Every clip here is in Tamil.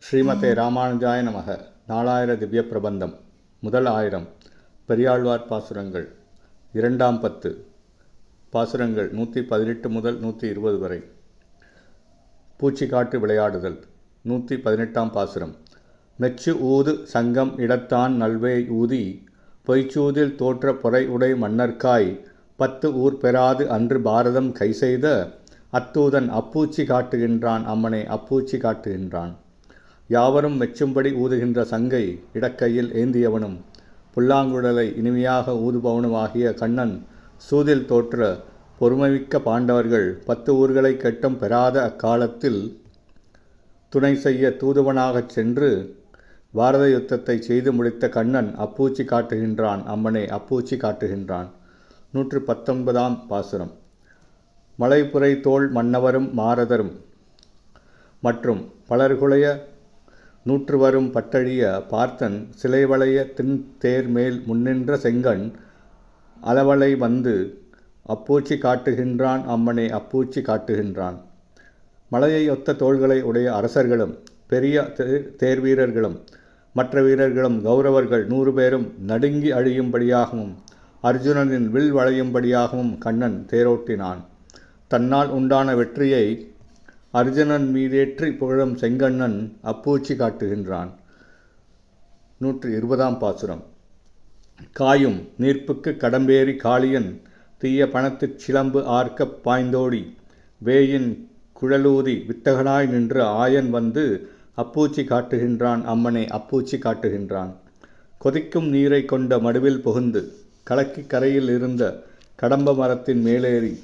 ஸ்ரீமதே ராமானுஜாய நமக. நாலாயிர திவ்ய பிரபந்தம். முதல் 1000 பெரியாழ்வார் பாசுரங்கள். இரண்டாம் 10 பாசுரங்கள் 118 முதல் 120 வரை. பூச்சி காட்டு விளையாடுதல். 118ஆம் பாசுரம். மெச்சு ஊது சங்கம் இடத்தான் நல்வே ஊதி பொய்ச்சூதில் தோற்ற பொறை உடை மன்னர்க்காய் 10 ஊர் பெறாது அன்று பாரதம் கைசெய்த அத்தூதன் அப்பூச்சி காட்டுகின்றான் அம்மனை அப்பூச்சி காட்டுகின்றான். யாவரும் மெச்சும்படி ஊதுகின்ற சங்கை இடக்கையில் ஏந்தியவனும் புல்லாங்குழலை இனிமையாக ஊதுபவனுமாகிய கண்ணன் சூதில் தோற்ற பொறுமைமிக்க பாண்டவர்கள் 10 ஊர்களை கெட்டும் பெறாத அக்காலத்தில் துணை செய்ய தூதுவனாகச் சென்று பாரத யுத்தத்தை செய்து முடித்த கண்ணன் அப்பூச்சி காட்டுகின்றான் அம்மனை அப்பூச்சி காட்டுகின்றான். 119ஆம் பாசுரம். மலைப்புரை தோள் மன்னவரும் மாரதரும் மற்றும் பலர்குளைய 100 வரும் பட்டழிய பார்த்தன் சிலைவளைய தின்தேர் மேல் முன்னின்ற செங்கண் அளவலை வந்து அப்பூச்சி காட்டுகின்றான் அம்மனை அப்பூச்சி காட்டுகின்றான். மலையை ஒத்த தோள்களை உடைய அரசர்களும் பெரிய தேர்வீரர்களும் மற்ற வீரர்களும் கௌரவர்கள் 100 பேரும் நடுங்கி அழியும்படியாகவும் அர்ஜுனனின் வில் வளையும்படியாகவும் கண்ணன் தேரோட்டினான். தன்னால் உண்டான வெற்றியை அர்ஜுனன் மீதேற்றி புகழும் செங்கண்ணன் அப்பூச்சி காட்டுகின்றான். 120ஆம் பாசுரம். காயும் நீர்ப்புக்கு கடம்பேறி காளியன் தீய பணத்துச் சிலம்பு ஆர்க்கப் பாய்ந்தோடி வேயின் குழலூதி வித்தகனாய் நின்று ஆயன் வந்து அப்பூச்சி காட்டுகின்றான் அம்மனை அப்பூச்சி காட்டுகின்றான். கொதிக்கும் நீரை கொண்ட மடுவில் புகுந்து கலக்கி கரையில் இருந்த கடம்ப மரத்தின் மேலேறி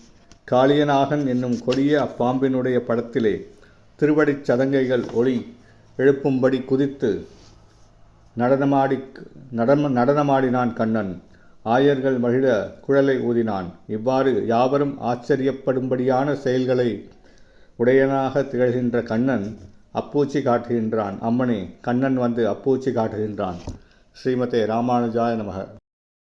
காளியனாகன் என்னும் கொடிய அப்பாம்பினுடைய படத்திலே திருவடிச் சதங்கைகள் ஒளி எழுப்பும்படி குதித்து நடனமாடினான் கண்ணன். ஆயர்கள் மகிழ குழலை ஊதினான். இவ்வாறு யாவரும் ஆச்சரியப்படும்படியான செயல்களை உடையனாக திகழ்கின்ற கண்ணன் அப்பூச்சி காட்டுகின்றான் அம்மனை கண்ணன் வந்து அப்பூச்சி காட்டுகின்றான். ஸ்ரீமதே ராமானுஜாய நமக.